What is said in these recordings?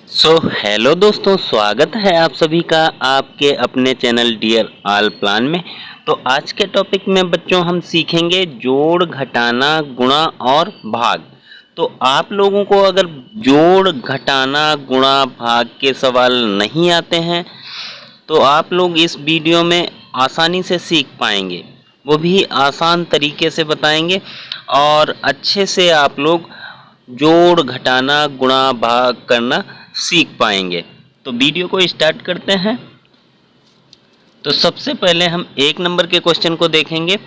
Hello दोस्तों, स्वागत है आप सभी का आपके अपने चैनल डियर ऑल प्लान में। तो आज के टॉपिक में बच्चों हम सीखेंगे जोड़, घटाना, गुणा और भाग। तो आप लोगों को अगर जोड़, घटाना, गुणा, भाग के सवाल नहीं आते हैं तो आप लोग इस वीडियो में आसानी से सीख पाएंगे, वो भी आसान तरीके से बताएंगे और अच्छे से आप लोग जोड़, घटाना, गुणा, भाग करना सीख पाएंगे। तो वीडियो को स्टार्ट करते हैं। तो सबसे पहले हम 1 नंबर के क्वेश्चन को देखेंगे।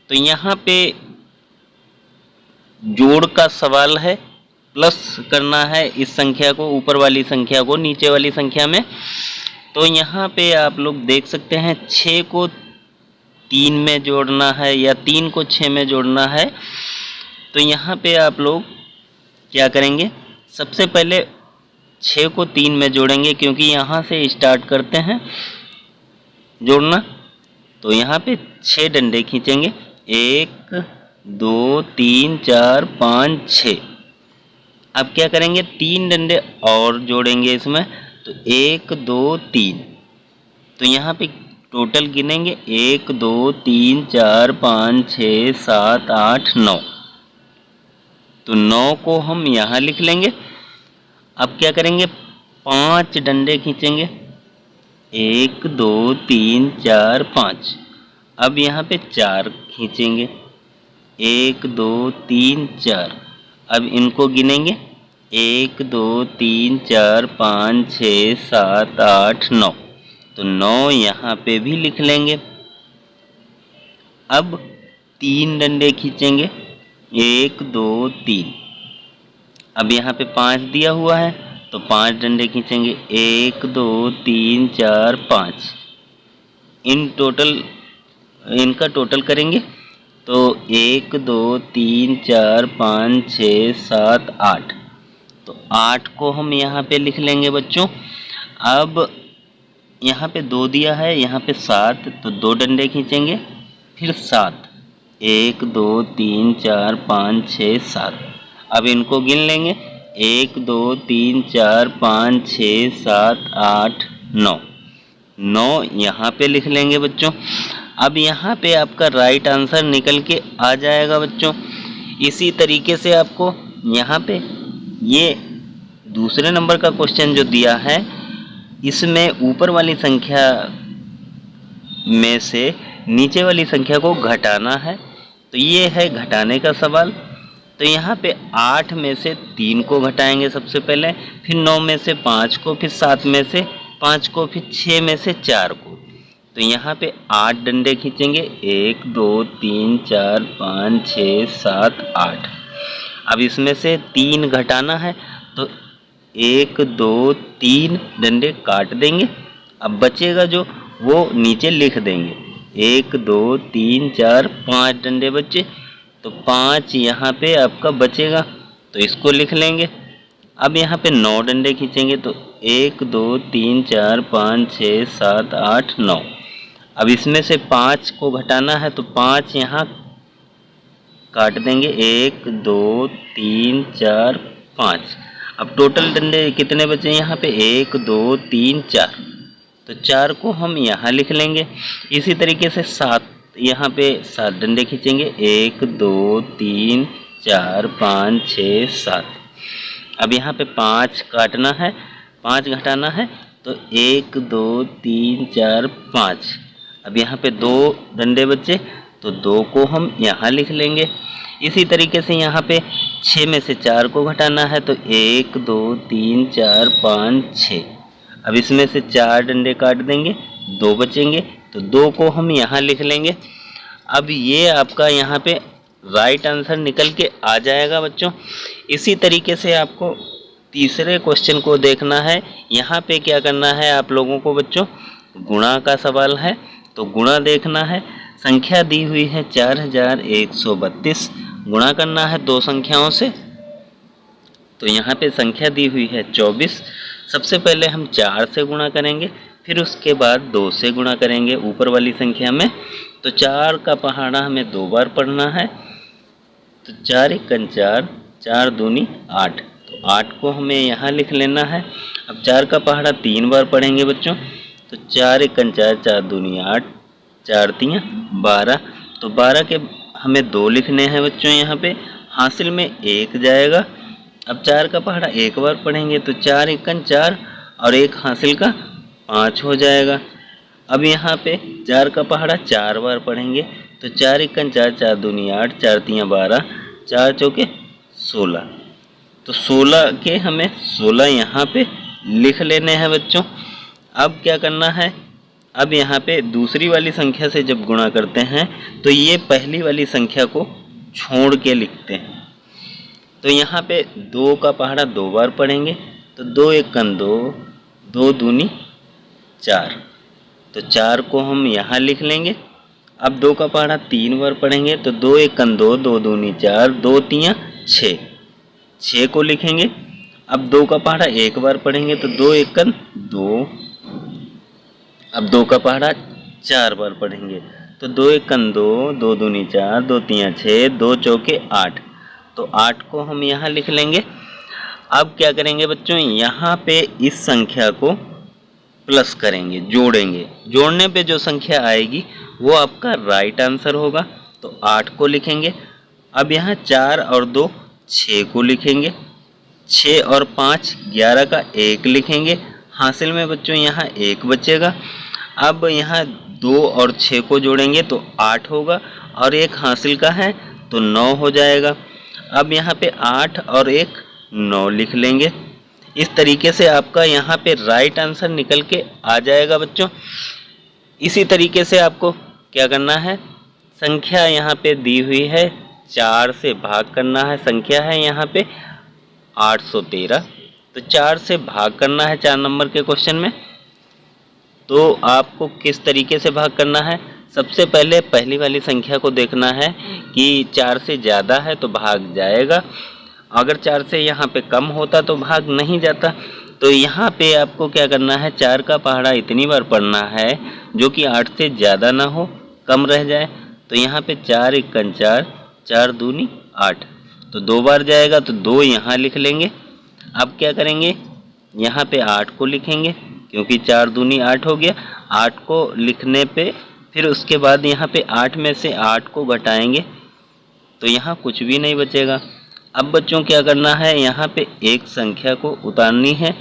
तो यहाँ पे जोड़ का सवाल है, प्लस करना है इस संख्या को, ऊपर वाली संख्या को नीचे वाली संख्या में। तो यहाँ पे आप लोग देख सकते हैं 6 को 3 में जोड़ना है या 3 को 6 में जोड़ना है। तो यहाँ पे आप लोग क्या करेंगे, सबसे पहले 6 को 3 में जोड़ेंगे क्योंकि यहाँ से स्टार्ट करते हैं जोड़ना। तो यहाँ पे 6 डंडे खींचेंगे, 1 2 3 4 5 6। अब क्या करेंगे, 3 डंडे और जोड़ेंगे इसमें। तो 1 2 3। तो यहाँ पे टोटल गिनेंगे 1 2 3 4 5 6 7 8 9। तो 9 को हम यहाँ लिख लेंगे। अब क्या करेंगे, 5 डंडे खींचेंगे, 1 2 3 4 5। अब यहाँ पे 4 खींचेंगे, 1 2 3 4। अब इनको गिनेंगे 1 2 3 4 5 6 7 8 9। तो 9 यहाँ पे भी लिख लेंगे। अब 3 डंडे खींचेंगे, 1 2 3। अब यहाँ पे 5 दिया हुआ है तो 5 डंडे खींचेंगे, 1 2 3 4 5। इनका टोटल करेंगे तो 1 2 3 4 5 6 7 8। तो 8 को हम यहाँ पे लिख लेंगे बच्चों। अब यहाँ पे 2 दिया है, यहाँ पे 7, तो 2 डंडे खींचेंगे, फिर 7, 1 2 3 4 5 6 7। अब इनको गिन लेंगे, 1 2 3 4 5 6 7 8 9। 9 यहाँ पे लिख लेंगे बच्चों। अब यहाँ पे आपका राइट आंसर निकल के आ जाएगा बच्चों। इसी तरीके से आपको यहाँ पे ये दूसरे नंबर का क्वेश्चन जो दिया है, इसमें ऊपर वाली संख्या में से नीचे वाली संख्या को घटाना है। तो ये है घटाने का सवाल। तो यहाँ पे 8 में से 3 को घटाएंगे सबसे पहले, फिर 9 में से 5 को, फिर 7 में से 5 को, फिर 6 में से 4 को। तो यहाँ पे 8 डंडे खींचेंगे, 1 2 3 4 5 6 7 8। अब इसमें से 3 घटाना है तो 1 2 3 डंडे काट देंगे। अब बचेगा जो वो नीचे लिख देंगे, 1 2 3 4 5 डंडे बचे। तो 5 यहाँ पे आपका बचेगा तो इसको लिख लेंगे। अब यहाँ पे 9 डंडे खींचेंगे तो 1 2 3 4 5 6 7 8 9। अब इसमें से 5 को घटाना है तो 5 यहाँ काट देंगे, 1 2 3 4 5। अब टोटल डंडे कितने बचे यहाँ पे, 1 2 3 4। तो 4 को हम यहाँ लिख लेंगे। इसी तरीके से 7, यहाँ पे 7 डंडे खींचेंगे, 1 2 3 4 5 6 7। अब यहाँ पे 5 काटना है, 5 घटाना है तो 1 2 3 4 5। अब यहाँ पे 2 डंडे बचे तो 2 को हम यहाँ लिख लेंगे। इसी तरीके से यहाँ पे 6 में से 4 को घटाना है तो 1 2 3 4 5 6। अब इसमें से 4 डंडे काट देंगे, 2 बचेंगे तो 2 को हम यहाँ लिख लेंगे। अब ये आपका यहाँ पे राइट आंसर निकल के आ जाएगा बच्चों। इसी तरीके से आपको तीसरे क्वेश्चन को देखना है। यहाँ पे क्या करना है आप लोगों को बच्चों, गुणा का सवाल है। तो गुणा देखना है, संख्या दी हुई है 4132, गुणा करना है 2 संख्याओं से। तो यहाँ पे संख्या दी हुई है 24। सबसे पहले हम 4 से गुणा करेंगे, फिर उसके बाद 2 से गुणा करेंगे ऊपर वाली संख्या में। तो 4 का पहाड़ा हमें 2 बार पढ़ना है। तो 4 1 4, 4 दूनी 8। तो 8 को हमें यहाँ लिख लेना है। अब 4 का पहाड़ा 3 बार पढ़ेंगे बच्चों, तो 4 एकन 4, 4 दूनी 8, 4 तियाँ 12। तो 12 के हमें 2 लिखने हैं बच्चों, यहाँ पे हासिल में 1 जाएगा। अब 4 का पहाड़ा 1 बार पढ़ेंगे तो 4 एकन 4 और 1 हासिल का 5 हो जाएगा। अब यहाँ पे 4 का पहाड़ा 4 बार पढ़ेंगे तो 4 एकन 4, 4 दूनी 8, 4 तियाँ 12, 4 चौके 16। तो 16 के हमें 16 यहाँ पे लिख लेने हैं बच्चों। अब क्या करना है, अब यहाँ पे दूसरी वाली संख्या से जब गुणा करते हैं तो ये पहली वाली संख्या को छोड़ के लिखते हैं। तो यहाँ पे 2 का पहाड़ा 2 बार पढ़ेंगे तो 2 एकन 2, 2 दूनी 4, तो 4 को हम यहाँ लिख लेंगे। अब 2 का पहाड़ा 3 बार पढ़ेंगे तो 2 एकन 2, 2 दूनी 4, 2 तियाँ 6, 6 को लिखेंगे। अब 2 का पहाड़ा 1 बार पढ़ेंगे तो 2 एकन 2। अब 2 का पहाड़ा 4 बार पढ़ेंगे तो 2 एकन 2, 2 दूनी 4, 2 तियाँ 6, 2 चौके 8, तो 8 को हम यहाँ लिख लेंगे। अब क्या करेंगे बच्चों, यहाँ पे इस संख्या को प्लस करेंगे, जोड़ेंगे। जोड़ने पे जो संख्या आएगी वो आपका राइट आंसर होगा, तो 8 को लिखेंगे। अब यहाँ 4 और 2 6 को लिखेंगे, 6 और 5 11 का 1 लिखेंगे। हासिल में बच्चों यहाँ 1 बचेगा। अब यहाँ 2 और 6 को जोड़ेंगे तो 8 होगा और 1 हासिल का है तो 9 हो जाएगा। अब यहाँ पे 8 और 1 9 लिख लेंगे। इस तरीके से आपका यहाँ पे राइट आंसर निकल के आ जाएगा बच्चों। इसी तरीके से आपको क्या करना है, संख्या यहाँ पे दी हुई है, 4 से भाग करना है। संख्या है यहाँ पे 813, तो 4 से भाग करना है 4 नंबर के क्वेश्चन में। तो आपको किस तरीके से भाग करना है, सबसे पहले पहली वाली संख्या को देखना है कि 4 से ज़्यादा है तो भाग जाएगा, अगर 4 से यहाँ पे कम होता तो भाग नहीं जाता। तो यहाँ पे आपको क्या करना है, 4 का पहाड़ा इतनी बार पढ़ना है जो कि 8 से ज़्यादा ना हो, कम रह जाए। तो यहाँ पे 4 एकन 4, 4 दूनी 8, तो 2 बार जाएगा तो 2 यहाँ लिख लेंगे। अब क्या करेंगे, यहाँ पे 8 को लिखेंगे क्योंकि 4 दूनी 8 हो गया। 8 को लिखने पे फिर उसके बाद यहाँ पे 8 में से 8 को घटाएंगे तो यहाँ कुछ भी नहीं बचेगा। अब बच्चों क्या करना है, यहाँ पे एक संख्या को उतारनी है।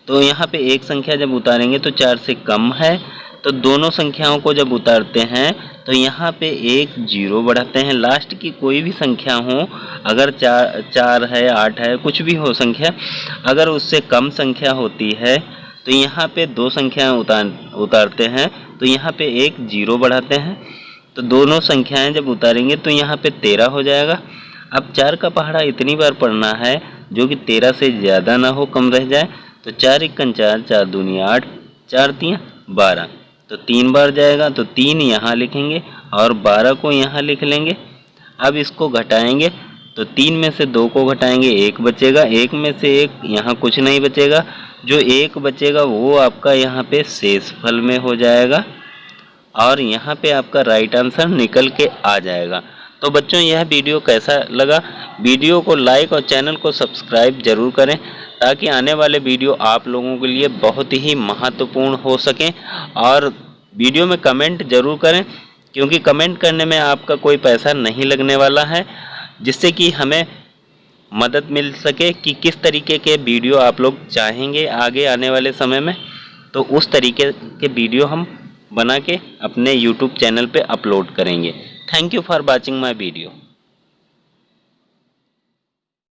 तो यहाँ पे एक संख्या जब उतारेंगे तो 4 से कम है, तो दोनों संख्याओं को जब उतारते हैं तो यहाँ पे एक 0 बढ़ाते हैं। लास्ट की कोई भी संख्या हो, अगर 4 है, 8 है, कुछ भी हो संख्या, अगर उससे कम संख्या होती है तो यहाँ पे 2 संख्याएं उतारते हैं, तो यहाँ पे एक 0 बढ़ाते हैं। तो दोनों संख्याएं जब उतारेंगे तो यहाँ पे 13 हो जाएगा। अब 4 का पहाड़ा इतनी बार पढ़ना है जो कि 13 से ज़्यादा ना हो, कम रह जाए। तो 4 एकन 4, 4 दूनी 8, 4 तियाँ 12, तो 3 बार जाएगा तो 3 यहाँ लिखेंगे और 12 को यहाँ लिख लेंगे। अब इसको घटाएंगे तो 3 में से 2 को घटाएंगे, 1 बचेगा। 1 में से 1 यहाँ कुछ नहीं बचेगा, जो 1 बचेगा वो आपका यहाँ पे शेषफल में हो जाएगा और यहाँ पे आपका राइट आंसर निकल के आ जाएगा। तो बच्चों यह वीडियो कैसा लगा, वीडियो को लाइक और चैनल को सब्सक्राइब जरूर करें ताकि आने वाले वीडियो आप लोगों के लिए बहुत ही महत्वपूर्ण हो सकें। और वीडियो में कमेंट जरूर करें क्योंकि कमेंट करने में आपका कोई पैसा नहीं लगने वाला है, जिससे कि हमें मदद मिल सके कि किस तरीके के वीडियो आप लोग चाहेंगे आगे आने वाले समय में। तो उस तरीके के वीडियो हम बना के अपने YouTube चैनल पे अपलोड करेंगे। Thank you for watching my video.